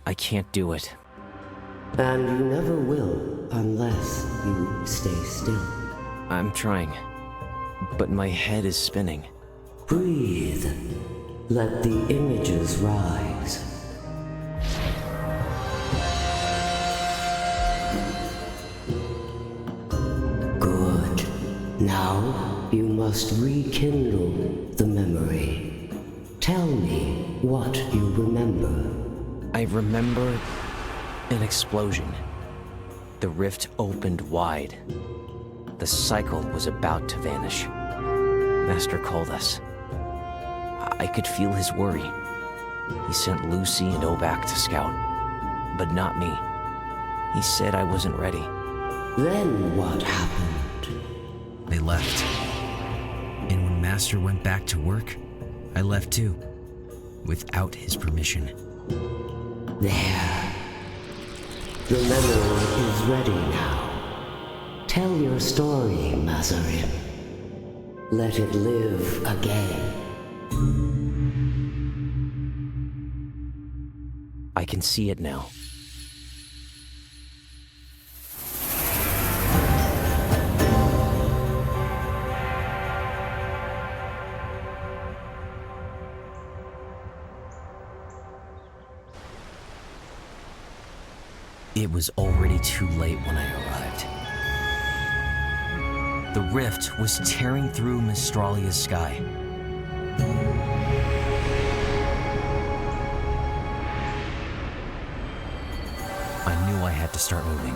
I can't do it. And you never will unless you stay still. I'm trying, but my head is spinning. Breathe. Let the images rise. Good. Now you must rekindle the memory. Tell me what you remember. I remember an explosion. The rift opened wide. The cycle was about to vanish. Master called us. I could feel his worry. He sent Lucy and Obak to scout, but not me. He said I wasn't ready. Then what happened? They left. And when Master went back to work, I left too, without his permission. There. The memory is ready now. Tell your story, Mazarin. Let it live again. I can see it now. It was already too late when I arrived. The rift was tearing through Mystralia's sky. I knew I had to start moving.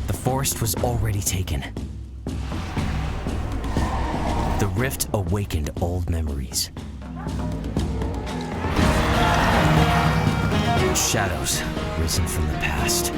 The forest was already taken. The rift awakened old memories. Shadows risen from the past.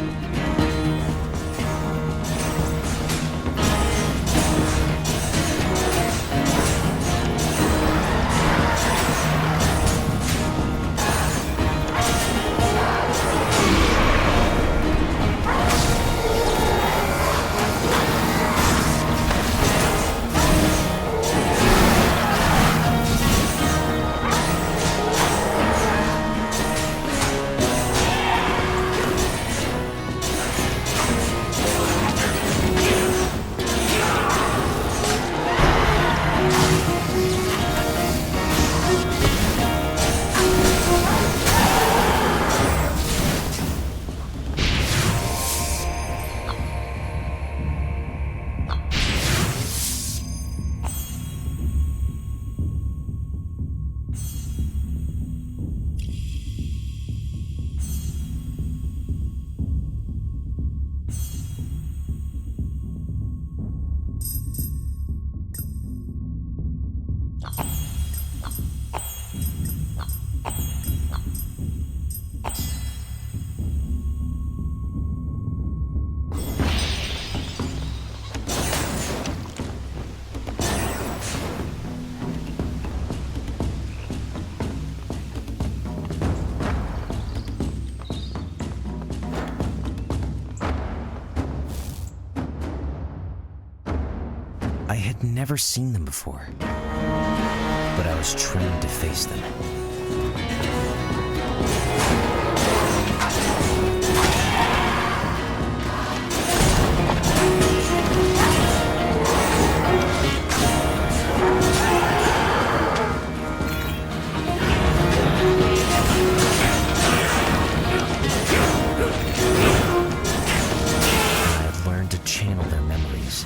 I had never seen them before, but I was trained to face them. Channel their memories.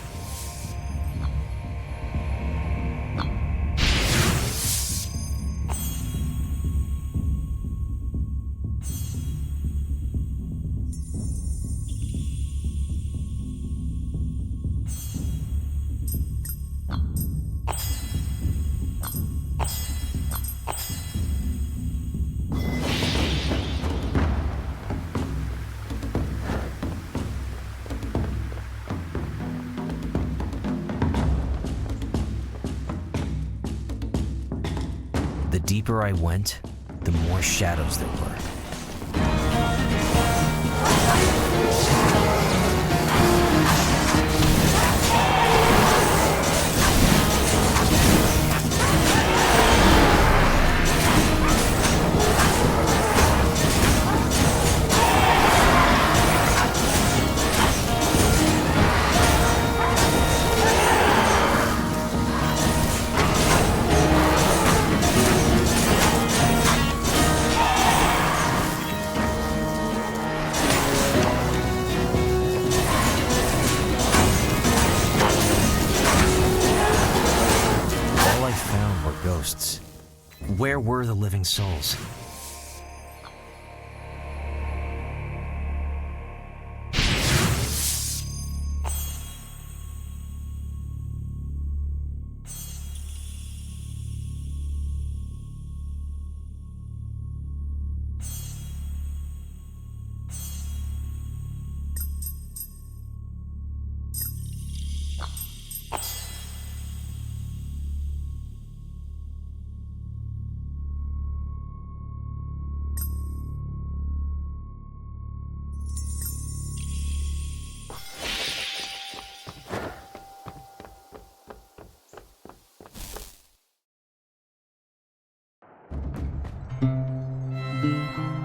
The deeper I went, the more shadows there were. Ghosts. Where were the living souls?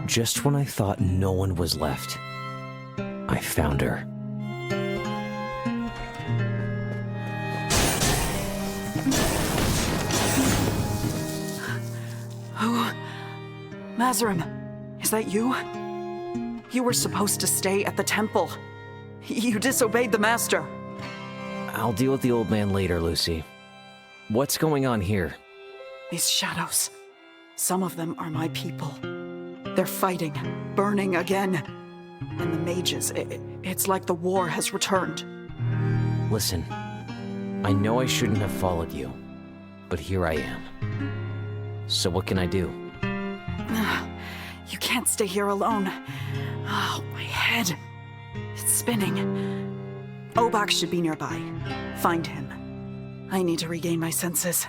Just when I thought no one was left, I found her. Oh, Mazarim, is that you? You were supposed to stay at the temple. You disobeyed the master. I'll deal with the old man later, Lucy. What's going on here? These shadows. Some of them are my people. They're fighting, burning again. And the mages, it's like the war has returned. Listen, I know I shouldn't have followed you, but here I am. So what can I do? You can't stay here alone. Oh, my head. It's spinning. Obak should be nearby. Find him. I need to regain my senses.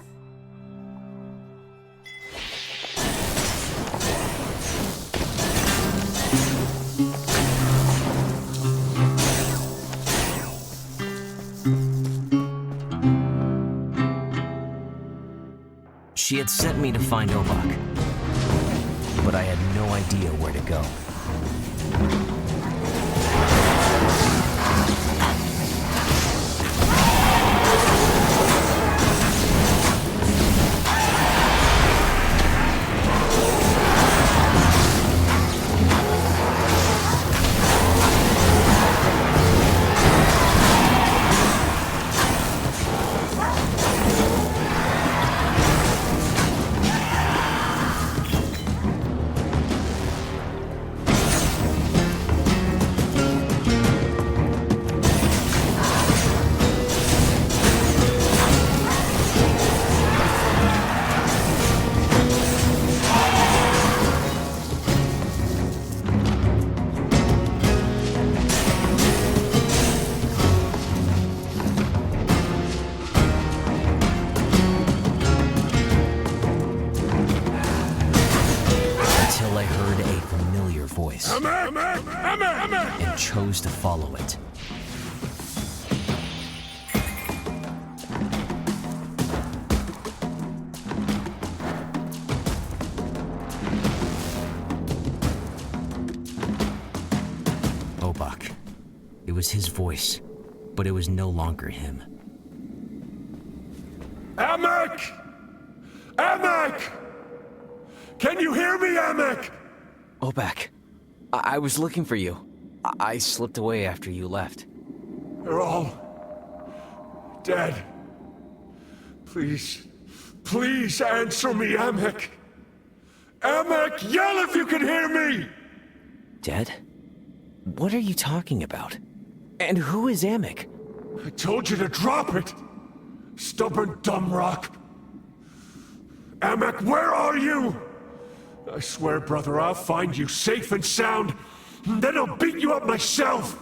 She had sent me to find Obak, but I had no idea where to go. Chose to follow it. It was his voice, but it was no longer him. Amek! Amek! Can you hear me, Amek? Obak, I was looking for you. I slipped away after you left. They're all dead. Please, please answer me, Amek. Amek, yell if you can hear me! Dead? What are you talking about? And who is Amek? I told you to drop it! Stubborn dumb rock! Amek, where are you? I swear, brother, I'll find you safe and sound, and then I'll beat you up myself!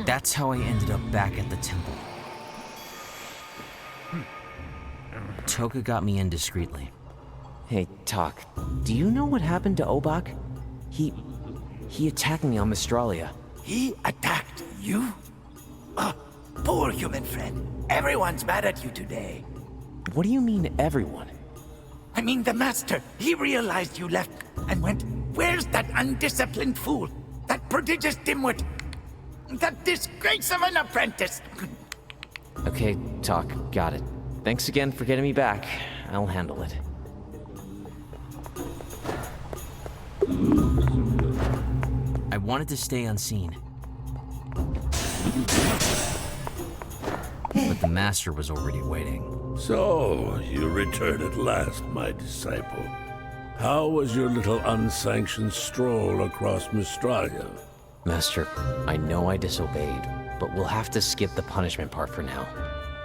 That's how I ended up back at the temple. Toka got me in discreetly. Hey, Talk, do you know what happened to Obak? He attacked me on Mystralia. He attacked you? Ah, poor human friend. Everyone's mad at you today. What do you mean, everyone? I mean, the master. He realized you left and went, "Where's that undisciplined fool? That prodigious dimwit? That disgrace of an apprentice!" Okay, Talk, got it. Thanks again for getting me back. I'll handle it. I wanted to stay unseen. But the master was already waiting. So, you returned at last, my disciple. How was your little unsanctioned stroll across Mystralia? Master, I know I disobeyed, but we'll have to skip the punishment part for now.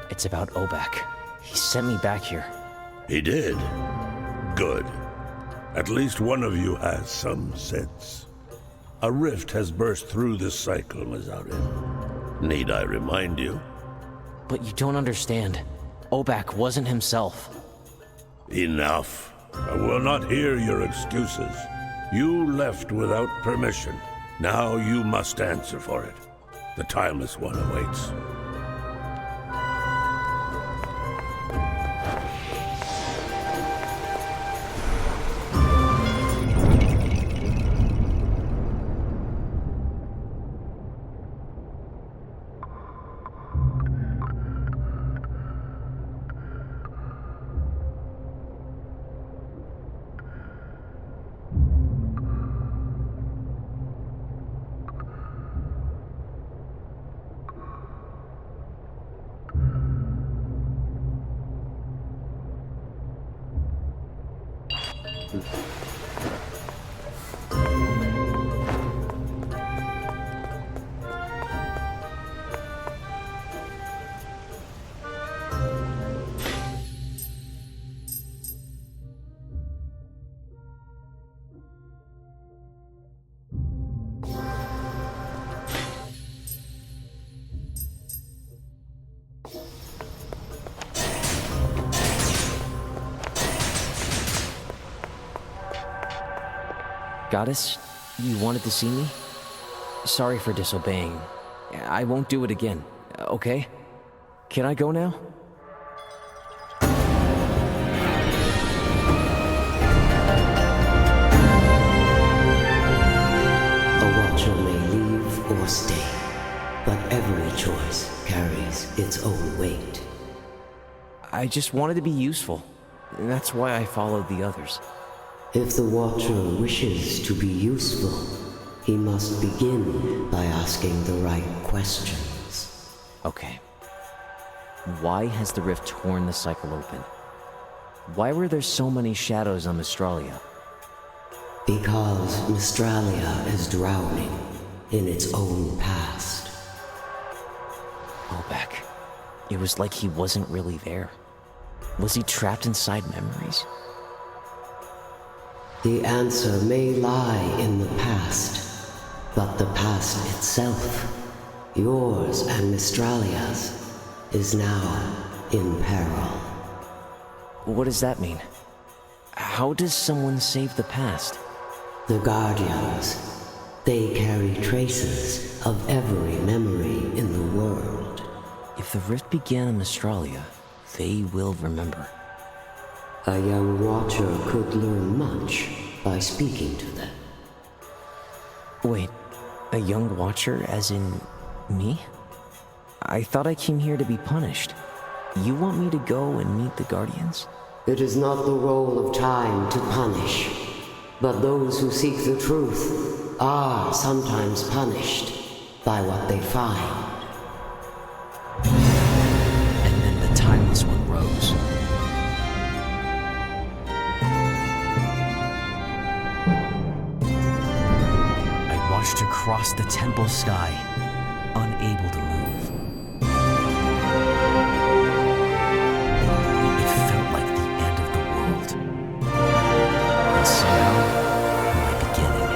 It's about Obak. He sent me back here. He did? Good. At least one of you has some sense. A rift has burst through this cycle, Mazarin. Need I remind you? But you don't understand. Obak wasn't himself. Enough. I will not hear your excuses. You left without permission. Now you must answer for it. The timeless one awaits. Goddess, you wanted to see me? Sorry for disobeying. I won't do it again, okay? Can I go now? A watcher may leave or stay, but every choice carries its own weight. I just wanted to be useful. That's why I followed the others. If the Watcher wishes to be useful, he must begin by asking the right questions. Okay. Why has the rift torn the cycle open? Why were there so many shadows on Mystralia? Because Mystralia is drowning in its own past. Obak. It was like he wasn't really there. Was he trapped inside memories? The answer may lie in the past, but the past itself, yours and Mystralia's, is now in peril. What does that mean? How does someone save the past? The Guardians, they carry traces of every memory in the world. If the rift began in Mystralia, they will remember. A young Watcher could learn much by speaking to them. Wait, a young Watcher as in me? I thought I came here to be punished. You want me to go and meet the Guardians? It is not the role of time to punish, but those who seek the truth are sometimes punished by what they find. And then the Timeless One rose. I watched her cross the temple sky, unable to move. It felt like the end of the world. And somehow, my beginning.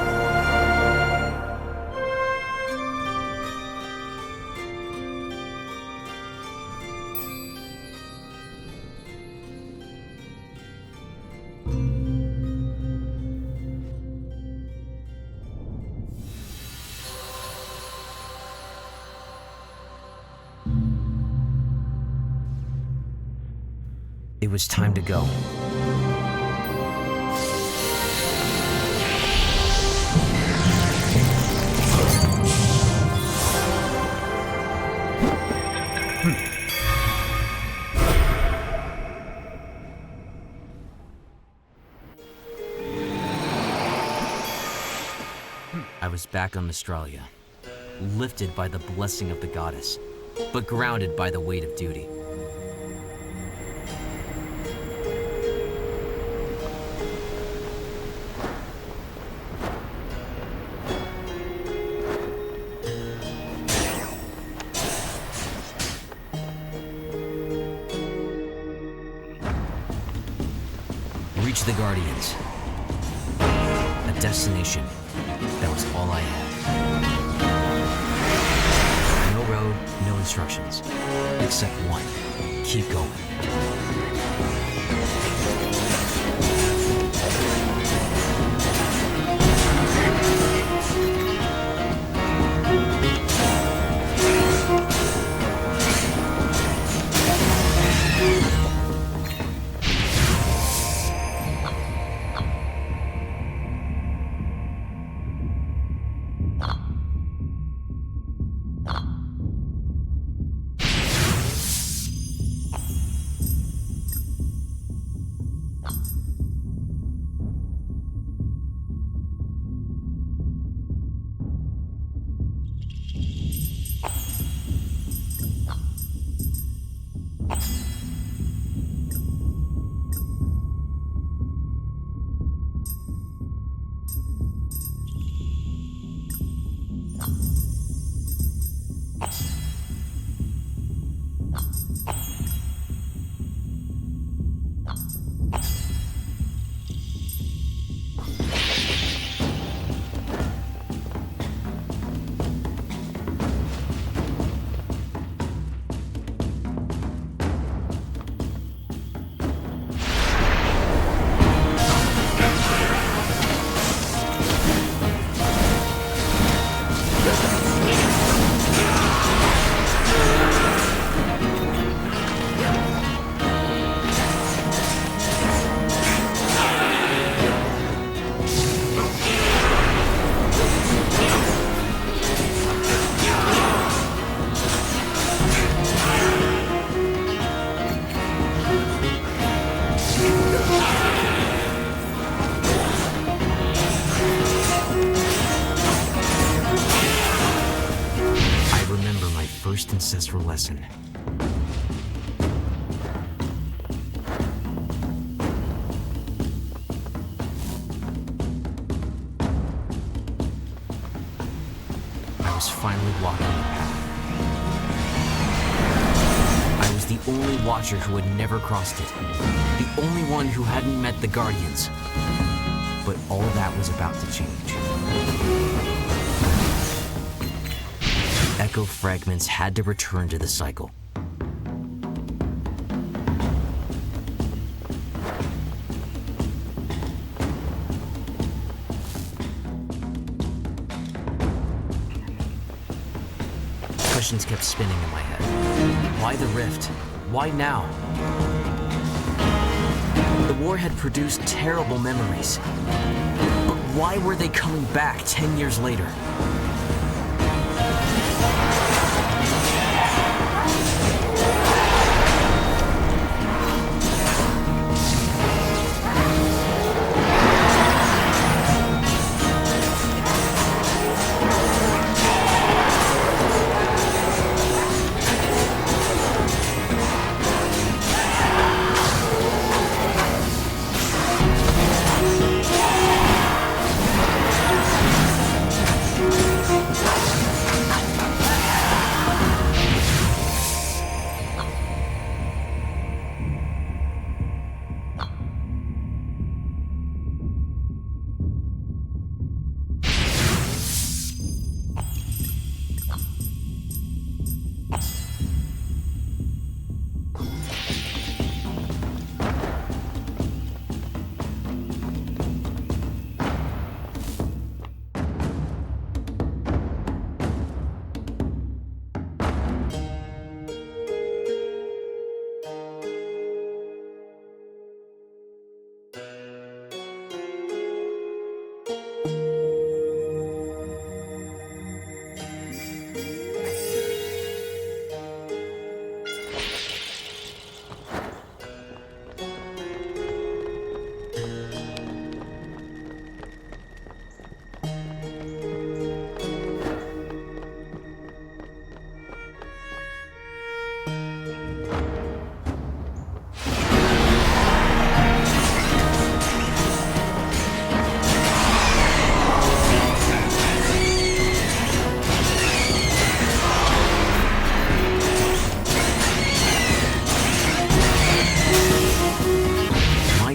It was time to go. I was back on Mystralia, lifted by the blessing of the goddess, but grounded by the weight of duty. Reach the Guardians. A destination. That was all I had. No road, no instructions. Except one. Keep going. ancestral lesson. I was finally walking the path. I was the only Watcher who had never crossed it. The only one who hadn't met the Guardians. But all that was about to change. Echo fragments had to return to the cycle. Questions kept spinning in my head. Why the rift? Why now? The war had produced terrible memories. But why were they coming back 10 years later?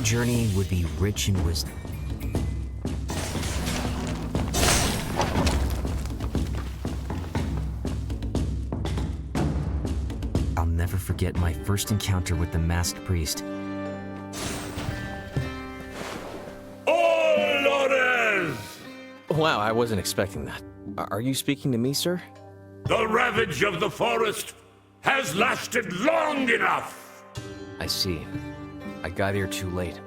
Journey would be rich in wisdom. I'll never forget my first encounter with the masked priest. Orders! Wow, I wasn't expecting that. Are you speaking to me, sir? The ravage of the forest has lasted long enough! I see. I got here too late.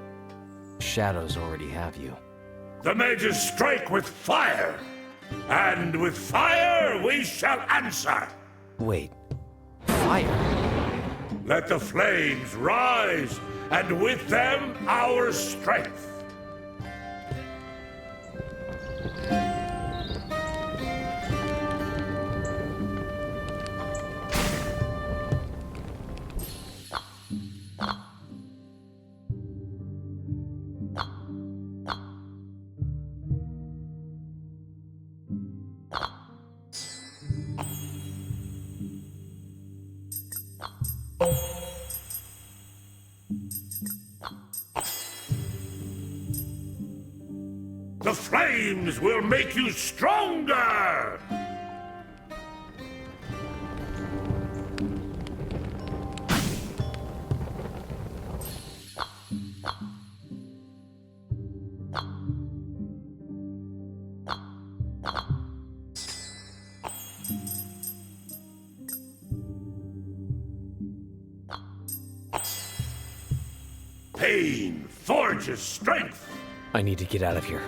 Shadows already have you. The mages strike with fire, and with fire we shall answer! Wait. Fire? Let the flames rise, and with them our strength. The flames will make you stronger! Pain forges strength! I need to get out of here.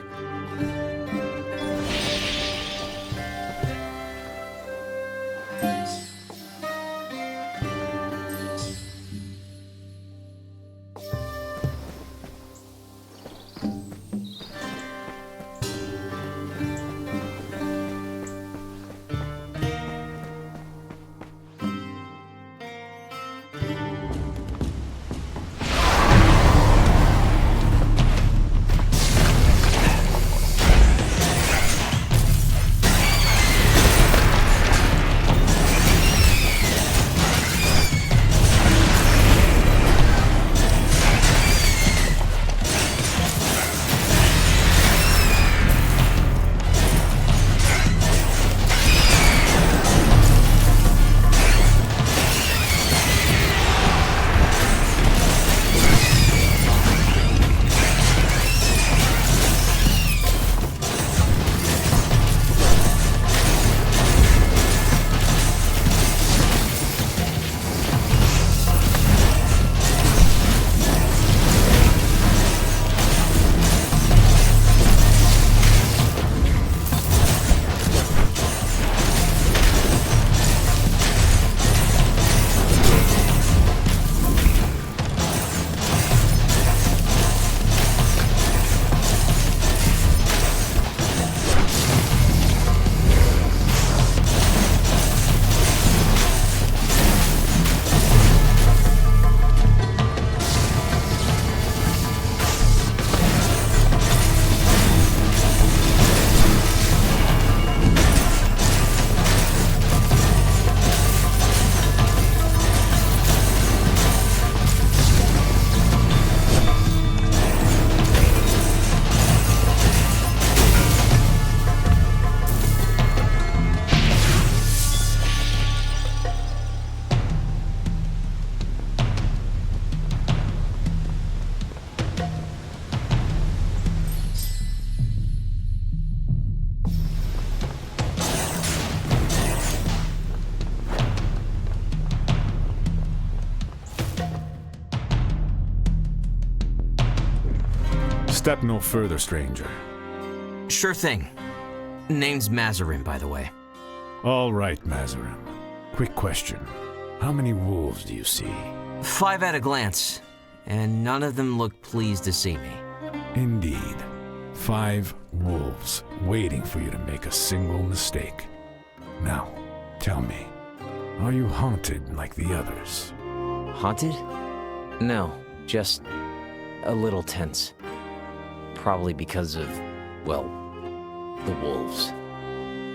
Step no further, stranger. Sure thing. Name's Mazarin, by the way. All right, Mazarin. Quick question. How many wolves do you see? 5 at a glance, and none of them look pleased to see me. Indeed. 5 wolves waiting for you to make a single mistake. Now, tell me, are you haunted like the others? Haunted? No, just a little tense. Probably because of, well, the wolves.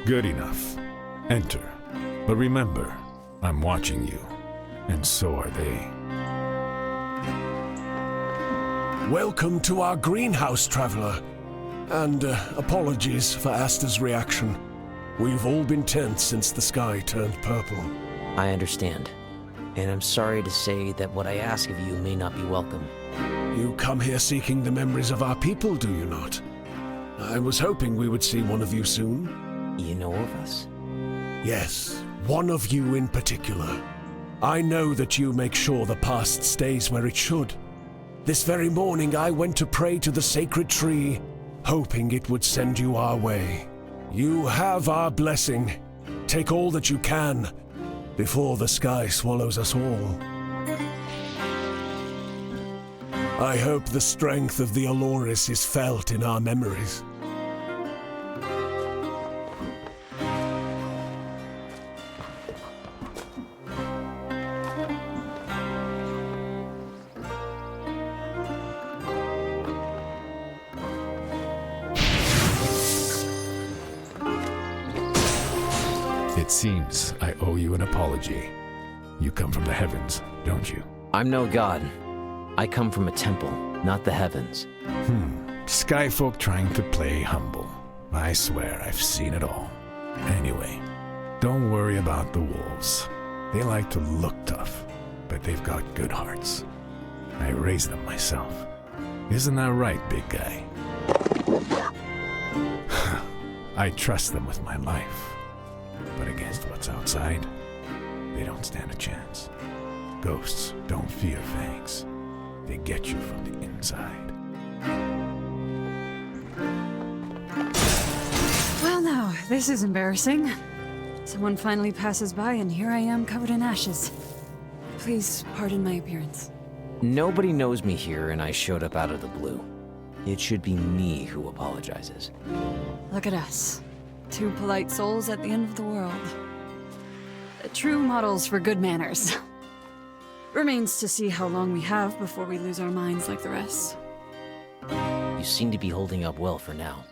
Good enough. Enter. But remember, I'm watching you, and so are they. Welcome to our greenhouse, traveler. And apologies for Asta's reaction. We've all been tense since the sky turned purple. I understand. And I'm sorry to say that what I ask of you may not be welcome. You come here seeking the memories of our people, do you not? I was hoping we would see one of you soon. You know of us? Yes, one of you in particular. I know that you make sure the past stays where it should. This very morning I went to pray to the sacred tree, hoping it would send you our way. You have our blessing. Take all that you can, before the sky swallows us all. I hope the strength of the Aloris is felt in our memories. It seems I owe you an apology. You come from the heavens, don't you? I'm no god. I come from a temple, not the heavens. Skyfolk trying to play humble. I swear I've seen it all. Anyway, don't worry about the wolves. They like to look tough, but they've got good hearts. I raised them myself. Isn't that right, big guy? I trust them with my life. But against what's outside, they don't stand a chance. Ghosts don't fear fangs. They get you from the inside. Well now, this is embarrassing. Someone finally passes by and here I am covered in ashes. Please pardon my appearance. Nobody knows me here and I showed up out of the blue. It should be me who apologizes. Look at us. 2 polite souls at the end of the world. True models for good manners. Remains to see how long we have before we lose our minds like the rest. You seem to be holding up well for now.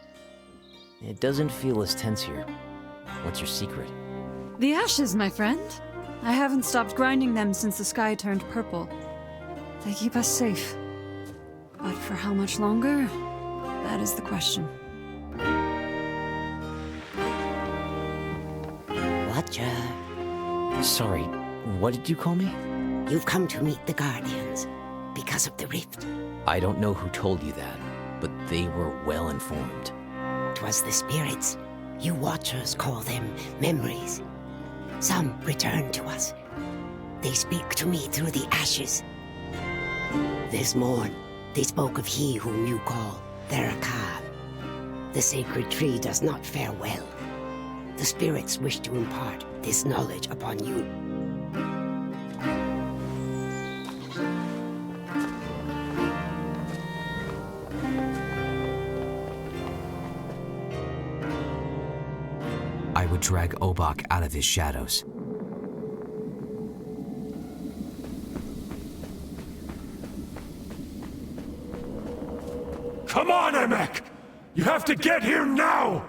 It doesn't feel as tense here. What's your secret? The ashes, my friend. I haven't stopped grinding them since the sky turned purple. They keep us safe. But for how much longer? That is the question. Watcher, Sorry, what did you call me? you've come to meet the Guardians because of the rift. I don't know who told you that, but they were well informed. 'Twas the spirits. You Watchers call them memories. Some return to us. They speak to me through the ashes. This morn, they spoke of he whom you call Therakan. The sacred tree does not fare well. The spirits wish to impart this knowledge upon you. I would drag Obak out of his shadows. Come on, Emek! You have to get here now!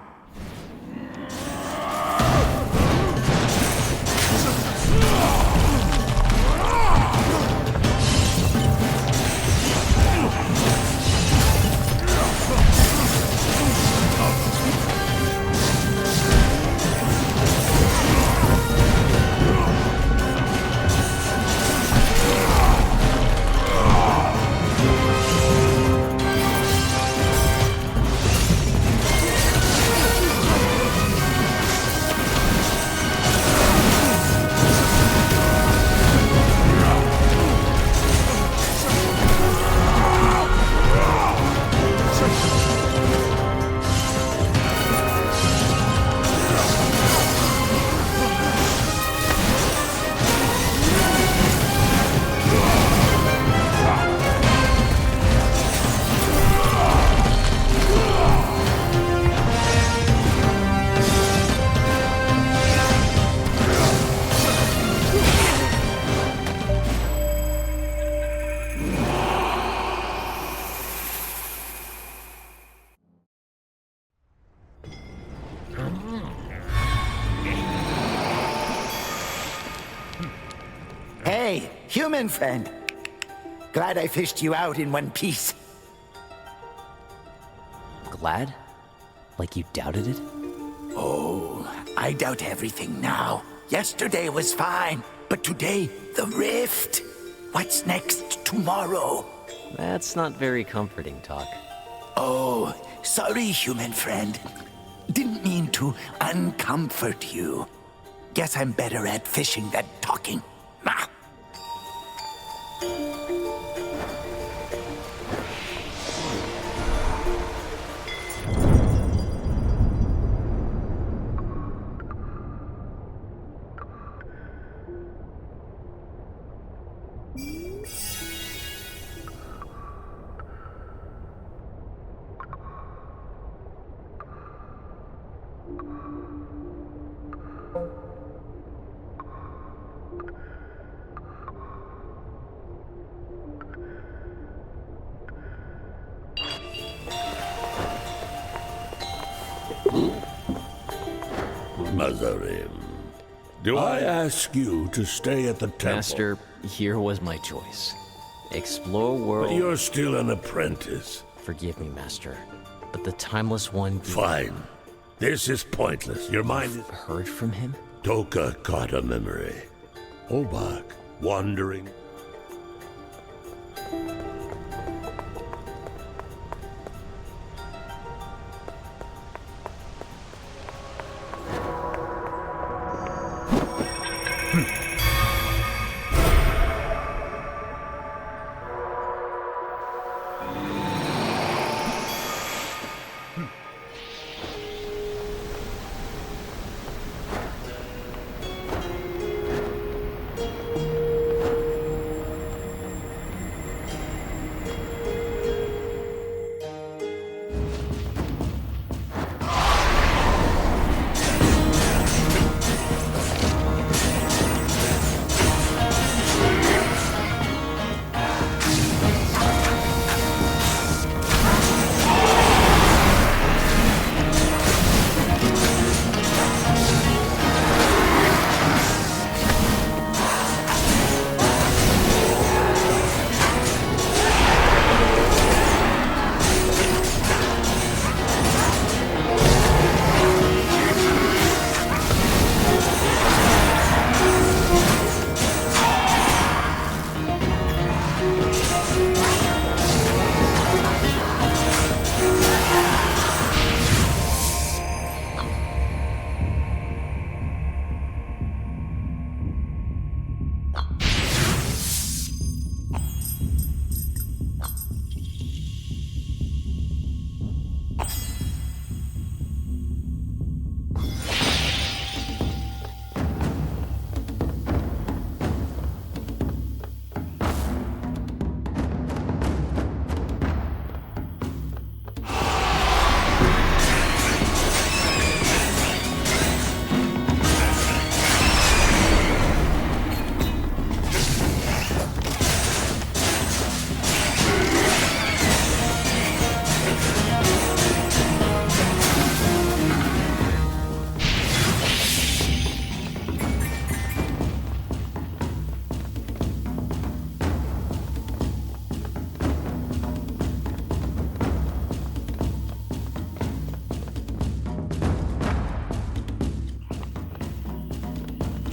human friend. Glad I fished you out in one piece. Glad? Like you doubted it? Oh, I doubt everything now. Yesterday was fine, but today, the rift. What's next tomorrow? That's not very comforting talk. Oh, sorry, human friend. Didn't mean to uncomfort you. Guess I'm better at fishing than talking. Ah. Mazarim, do I ask you to stay at the temple? Master, here was my choice. Explore world... But you're still an apprentice. Forgive me, Master, but the Timeless One... Fine. This is pointless. Your mind is... Heard from him? Toka caught a memory. Obak, wandering...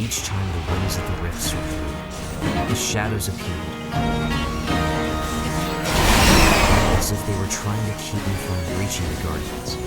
Each time the winds of the rift swept through, the shadows appeared, as if they were trying to keep me from reaching the Guardians.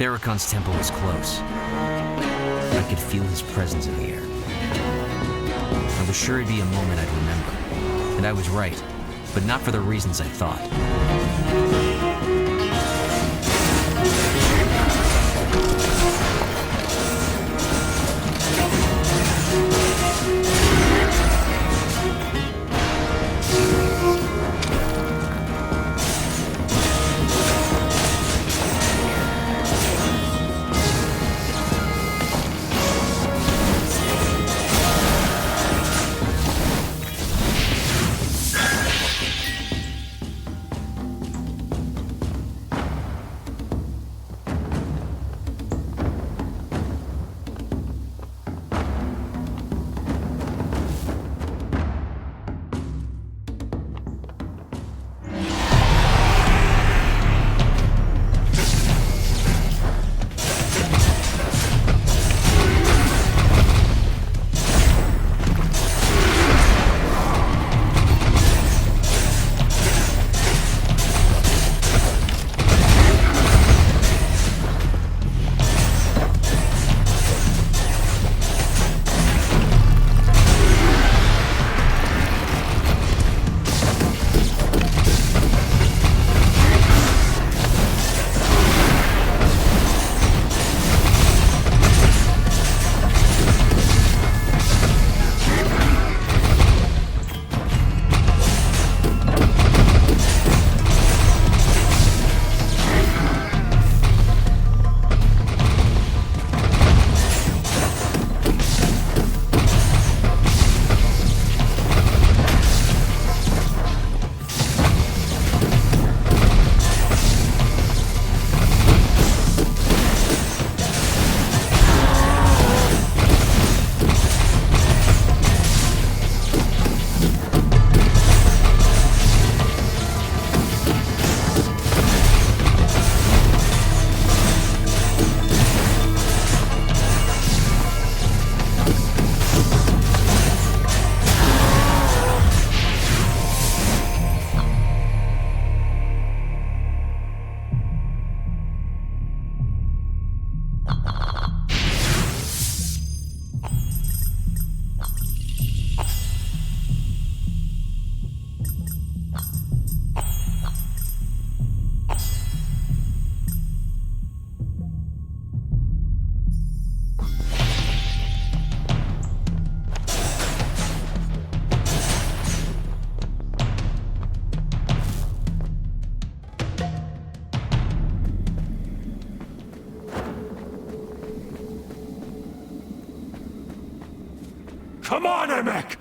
Therakon's temple was close. I could feel his presence in the air. I was sure it'd be a moment I'd remember. And I was right, but not for the reasons I thought. Come on, Emek!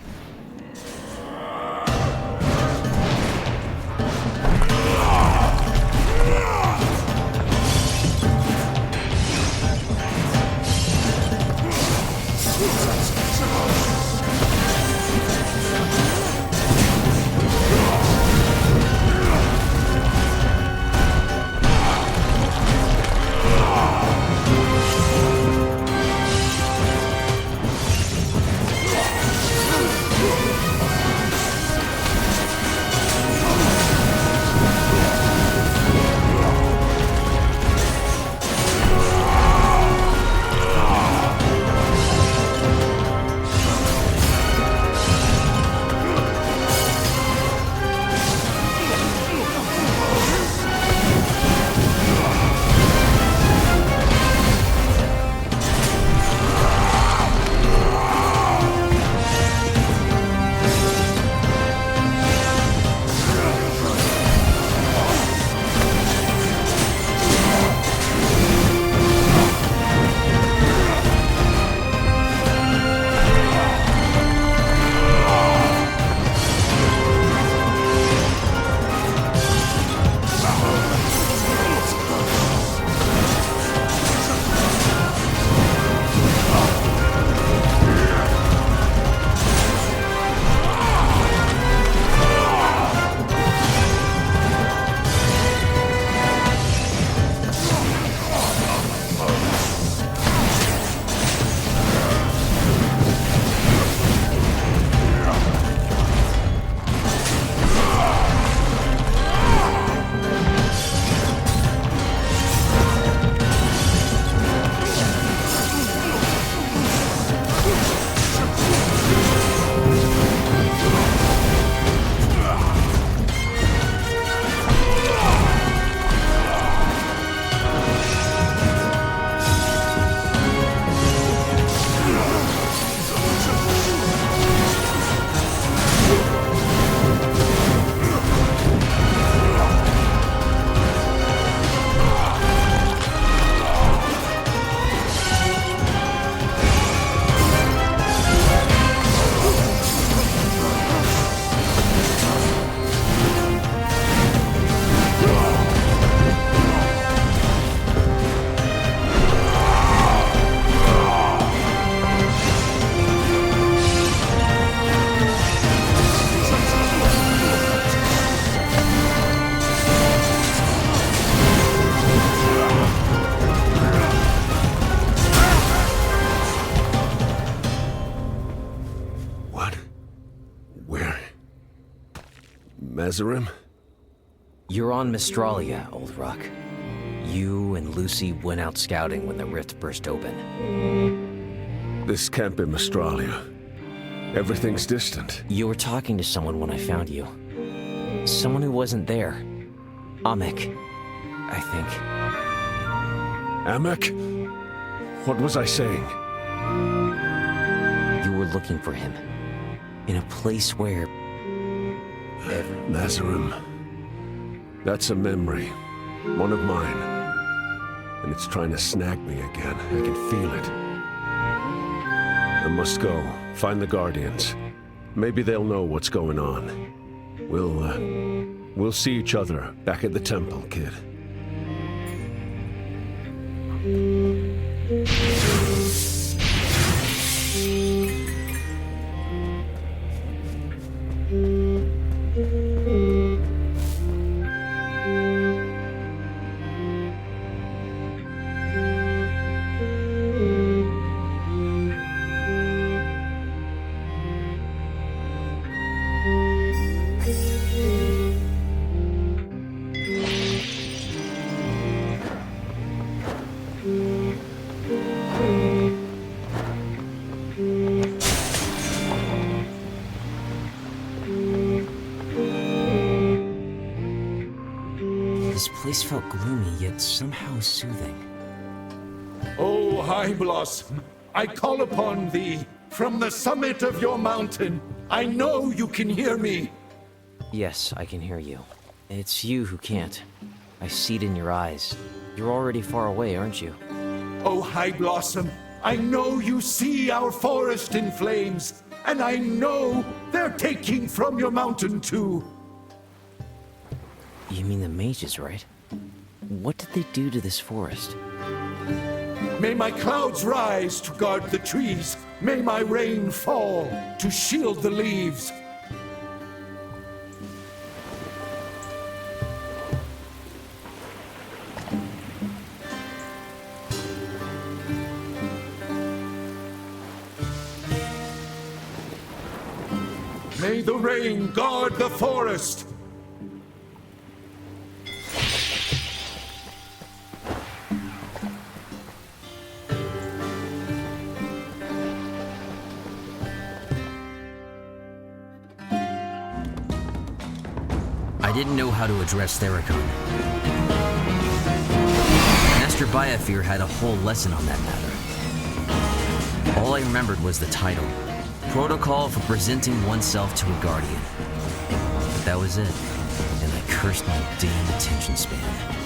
Mazarim? You're on Mystralia, Old Rock. You and Lucy went out scouting when the rift burst open. This can't be Mystralia. Everything's distant. You were talking to someone when I found you. Someone who wasn't there. Amek, I think. Amek? What was I saying? You were looking for him. In a place where... Mazarim. That's a memory. One of mine. And it's trying to snag me again. I can feel it. I must go. Find the Guardians. Maybe they'll know what's going on. We'll see each other back at the temple, kid. This place felt gloomy, yet somehow soothing. O High Blossom, I call upon thee from the summit of your mountain. I know you can hear me. Yes, I can hear you. It's you who can't. I see it in your eyes. You're already far away, aren't you? O High Blossom, I know you see our forest in flames, and I know they're taking from your mountain too. You mean the mages, right? What did they do to this forest? May my clouds rise to guard the trees. May my rain fall to shield the leaves. May the rain guard the forest. I didn't know how to address Theracon. Master Biafir had a whole lesson on that matter. All I remembered was the title, Protocol for Presenting Oneself to a Guardian. But that was it, and I cursed my damned attention span.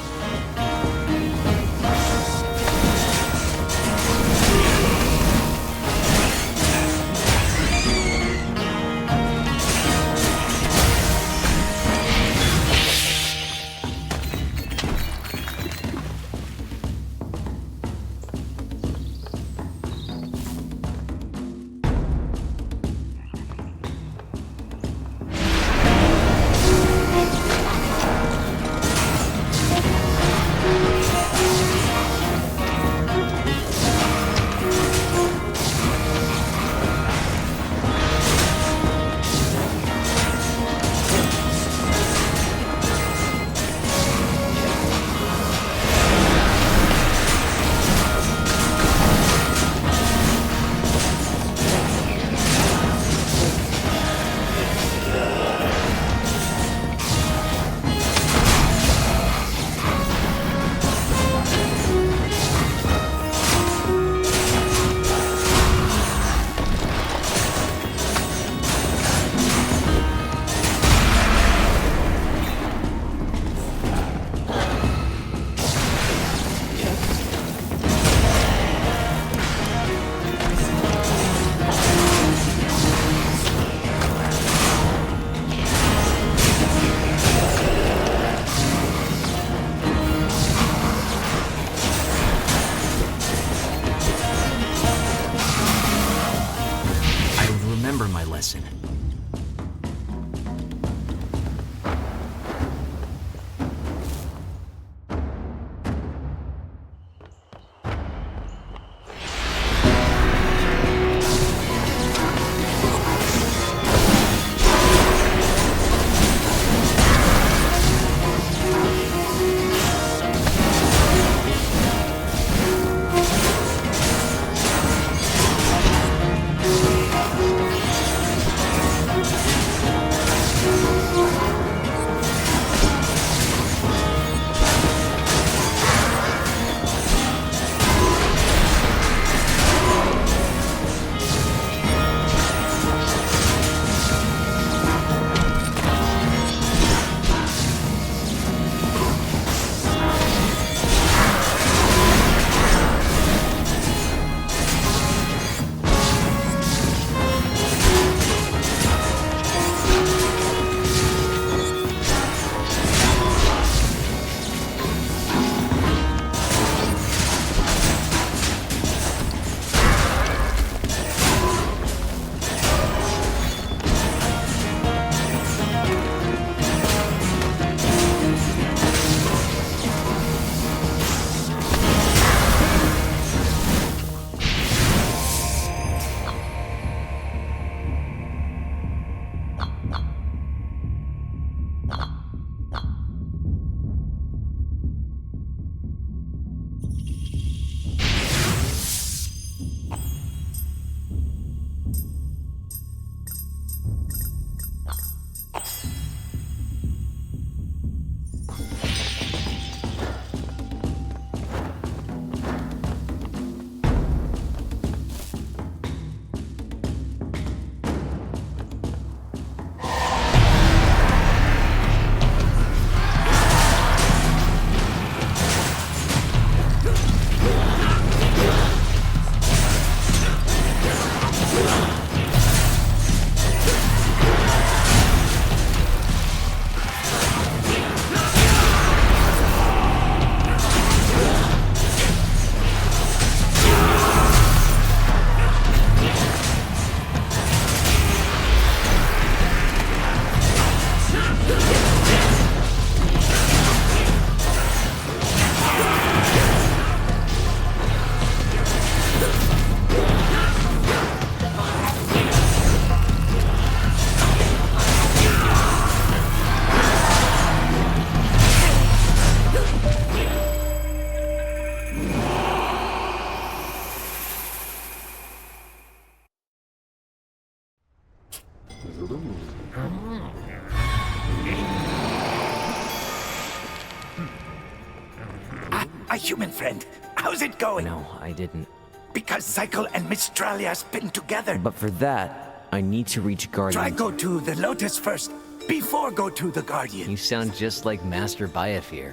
My human friend, how's it going? No, I didn't. Because Cycle and Mystralia spin together. But for that, I need to reach Guardian. Try go to the Lotus first, before go to the Guardian. You sound just like Master Biafir.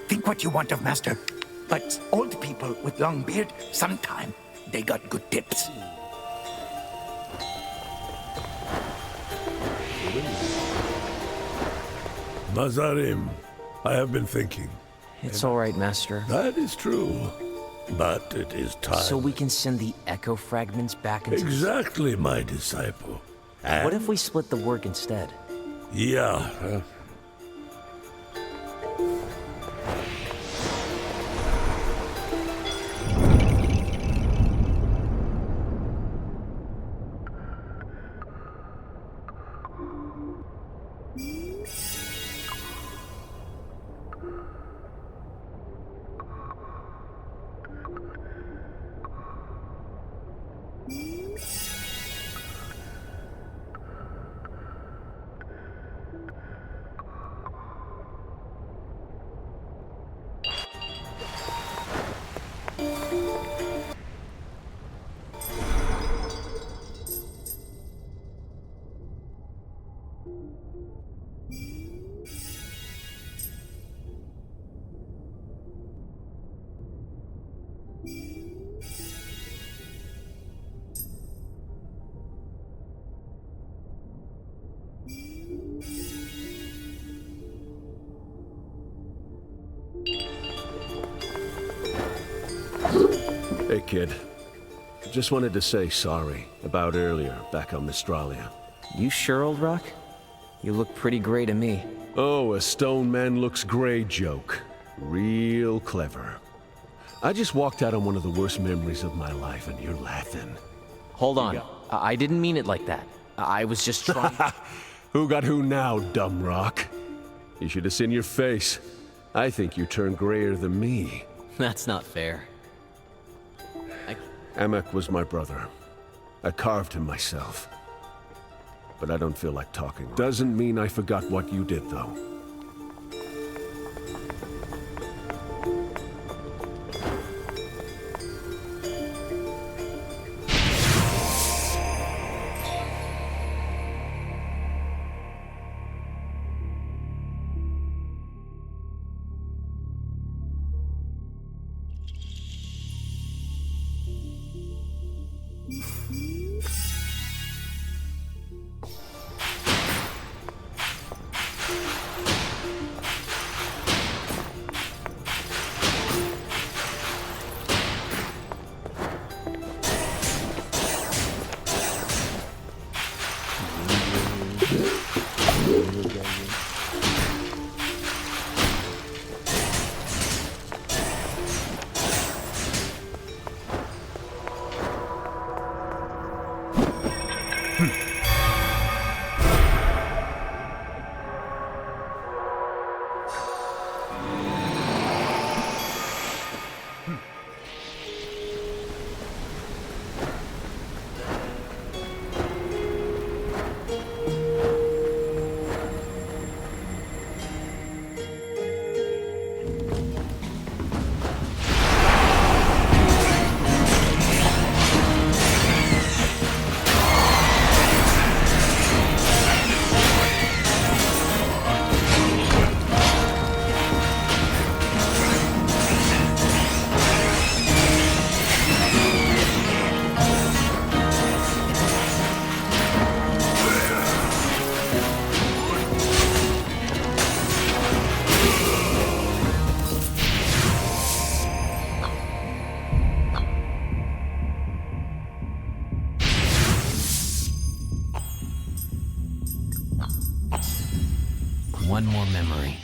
Think what you want of Master. But old people with long beard, sometime they got good tips. Mazarim, I have been thinking. It's all right, Master. That is true. But it is time. So we can send the echo fragments back into... Exactly, my disciple. And What if we split the work instead? yeah. Hey, kid. Just wanted to say sorry about earlier back on Mystralia. You sure, Old Rock? You look pretty gray to me. Oh, a stone man looks gray joke. Real clever. I just walked out on one of the worst memories of my life, and you're laughing. Hold on. I didn't mean it like that. I was just trying... Who got who now, dumb rock? You should have seen your face. I think you turned grayer than me. That's not fair. Amek was my brother. I carved him myself. But I don't feel like talking. Doesn't mean I forgot what you did, though. One more memory.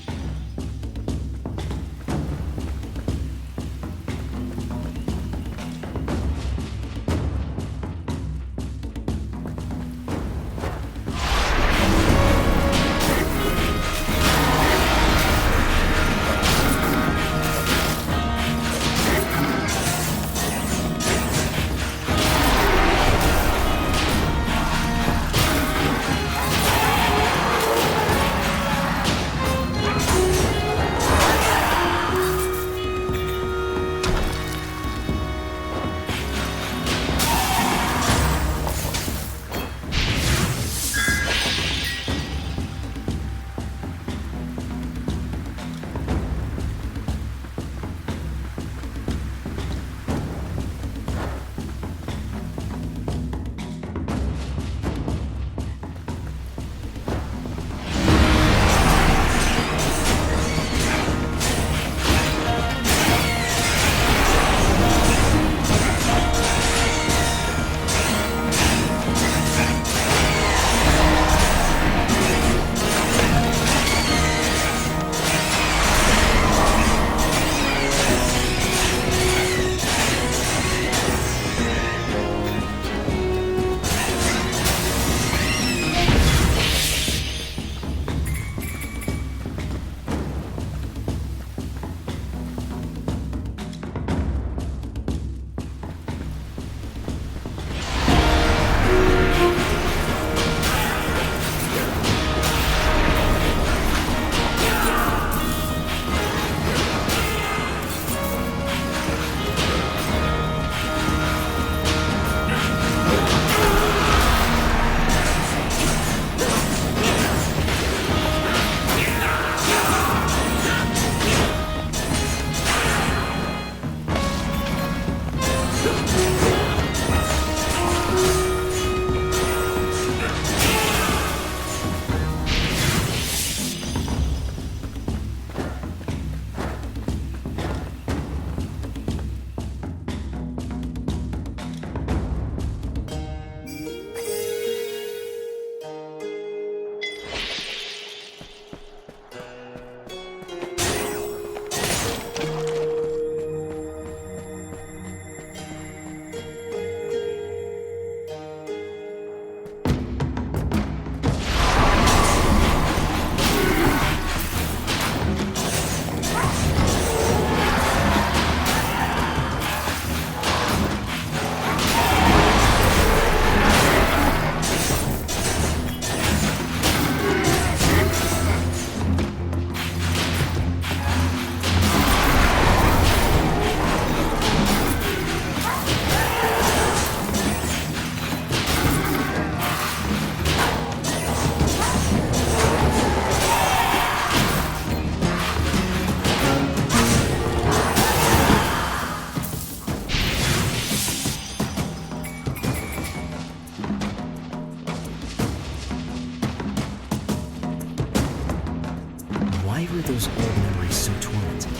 old memories so tormenting.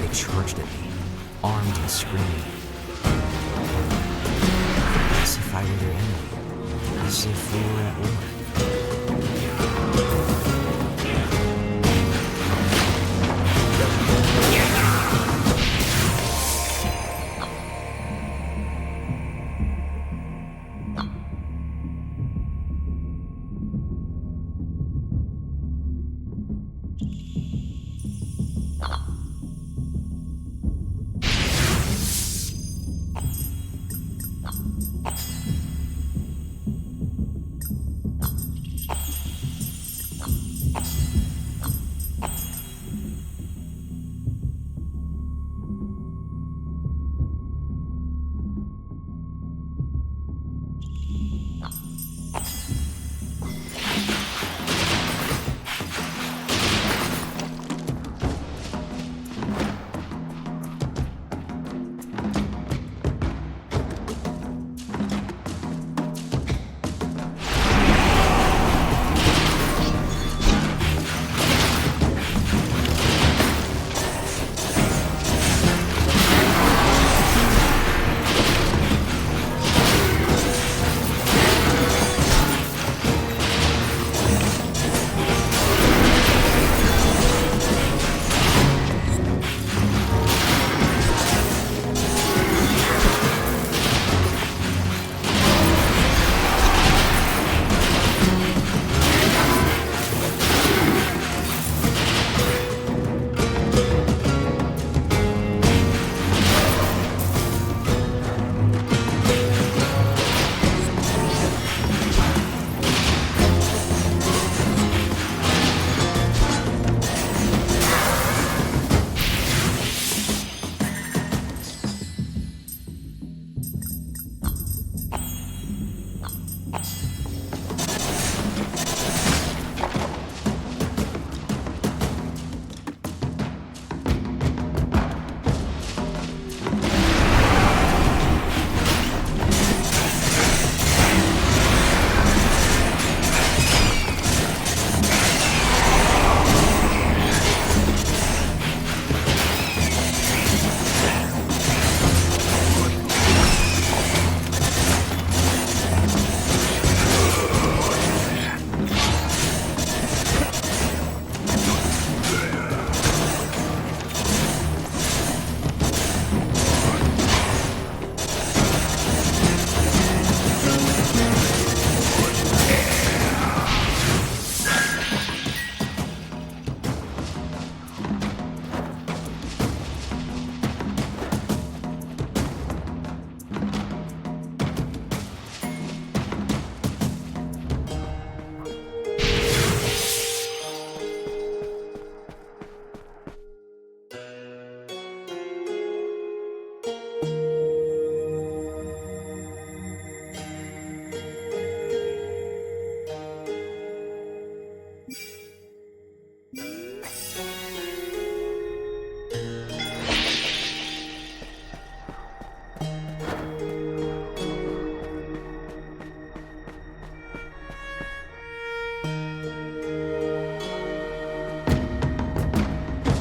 They charged at me, armed and screaming. As if I were their enemy. As if we were at war.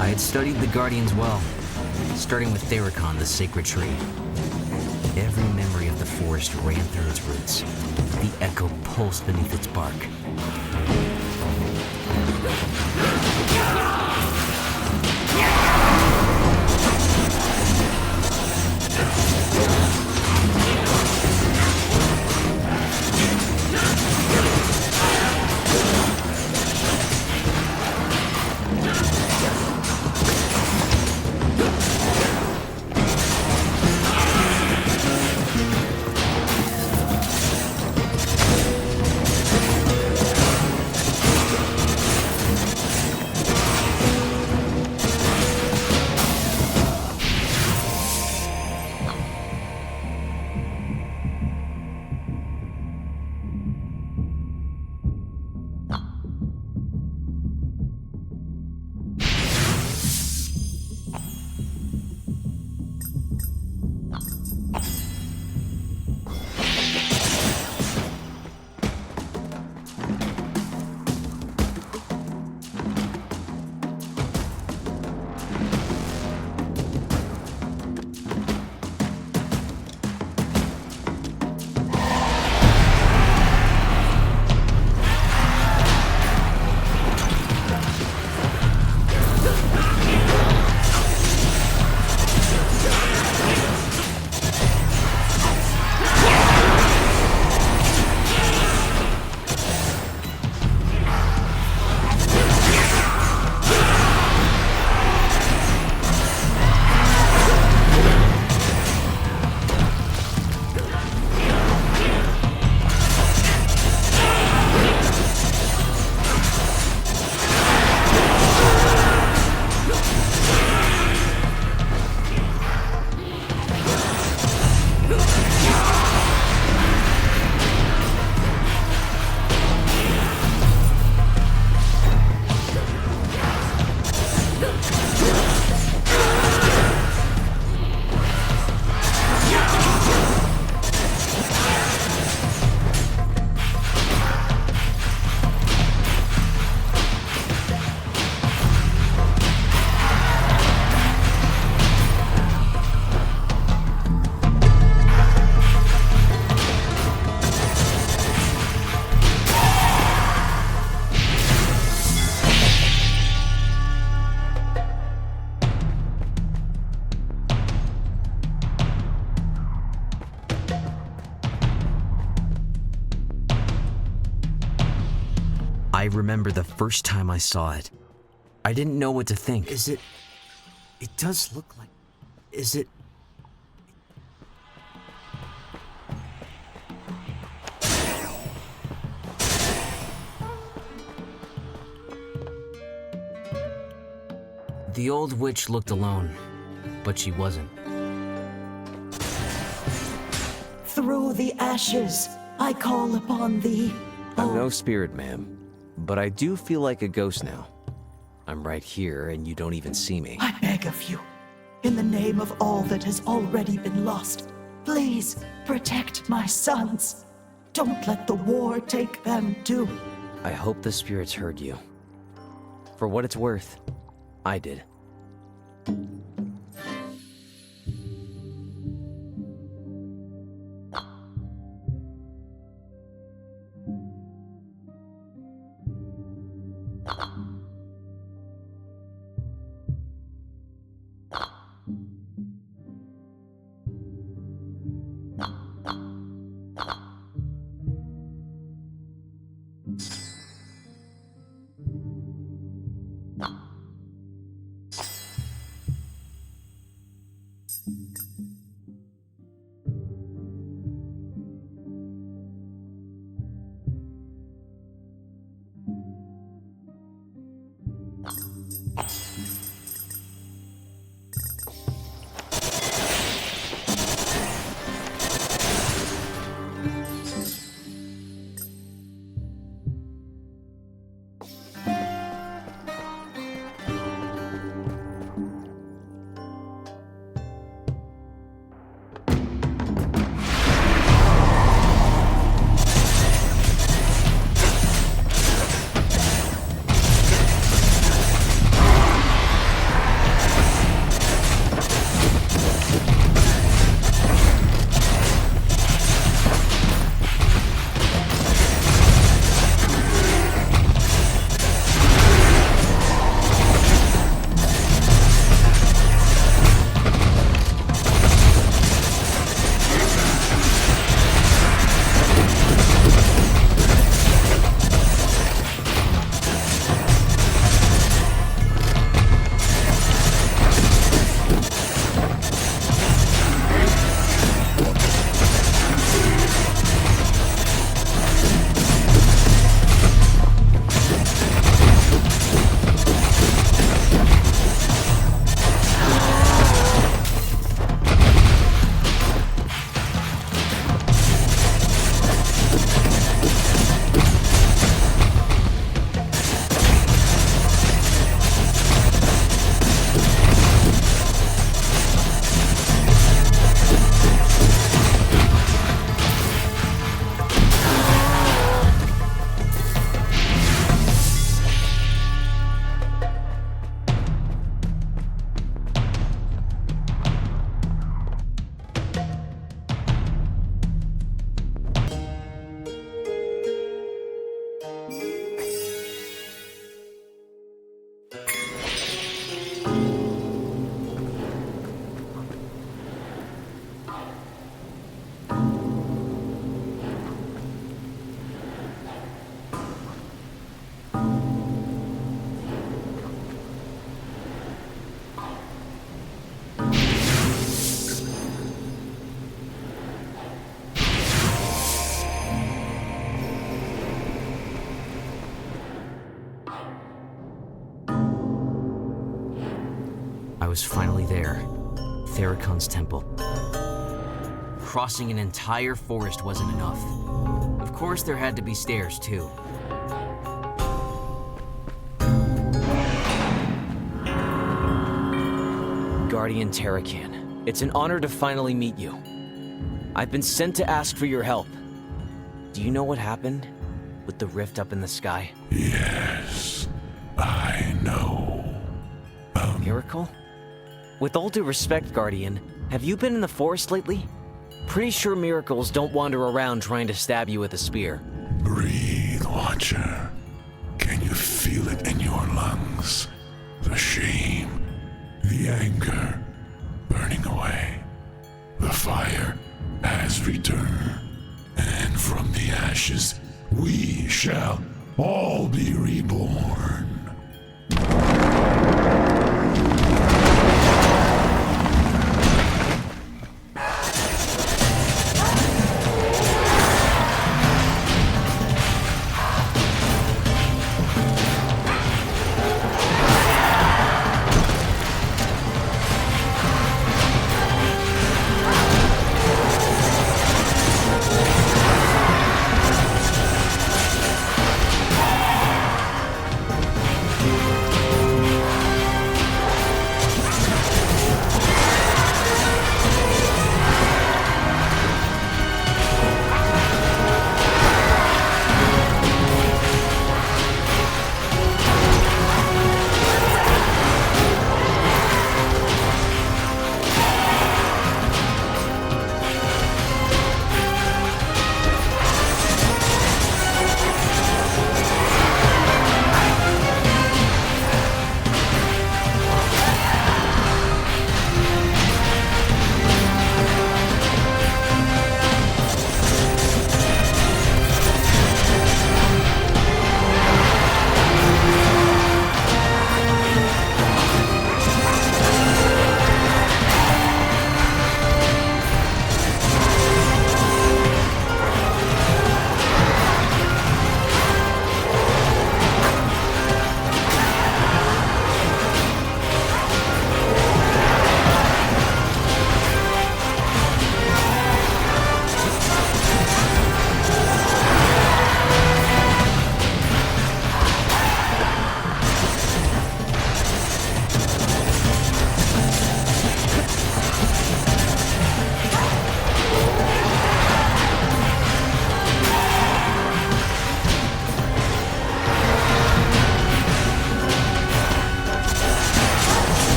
I had studied the Guardians well, starting with Theracon, the sacred tree. Every memory of the forest ran through its roots. The echo pulsed beneath its bark. I remember the first time I saw it. I didn't know what to think. Is it... It does look like... Is it... The old witch looked alone, but she wasn't. Through the ashes, I call upon thee. I'm no spirit, ma'am, but I do feel like a ghost now. I'm right here, and you don't even see me. I beg of you, in the name of all that has already been lost, please protect my sons. Don't let the war take them too. I hope the spirits heard you. For what it's worth, I did. I was finally there. Therakon's temple. Crossing an entire forest wasn't enough. Of course, there had to be stairs, too. Guardian Terakan, it's an honor to finally meet you. I've been sent to ask for your help. Do you know what happened with the rift up in the sky? Yes, I know. Miracle? With all due respect, Guardian, have you been in the forest lately? Pretty sure miracles don't wander around trying to stab you with a spear. Breathe, Watcher. Can you feel it in your lungs? The shame, the anger, burning away. The fire has returned, and from the ashes we shall all be reborn.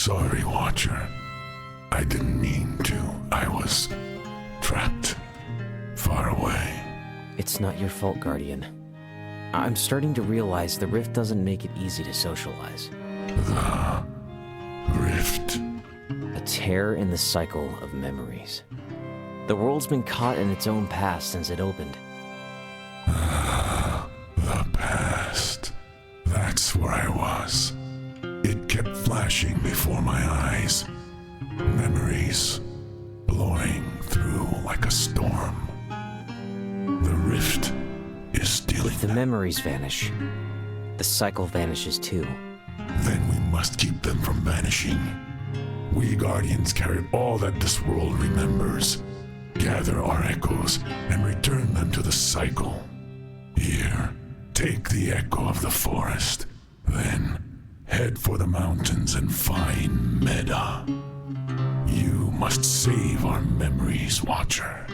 sorry, Watcher. I didn't mean to. I was trapped far away. It's not your fault, Guardian. I'm starting to realize the rift doesn't make it easy to socialize. The rift. A tear in the cycle of memories. The world's been caught in its own past since it opened. The past. That's where I was. It kept flashing before my eyes. Memories blowing through like a storm. The rift is stealing If the memories vanish, the cycle vanishes too. Then we must keep them from vanishing. We Guardians carry all that this world remembers. Gather our echoes and return them to the cycle. Here, take the echo of the forest. Then, head for the mountains and find Meda. You must save our memories, Watcher.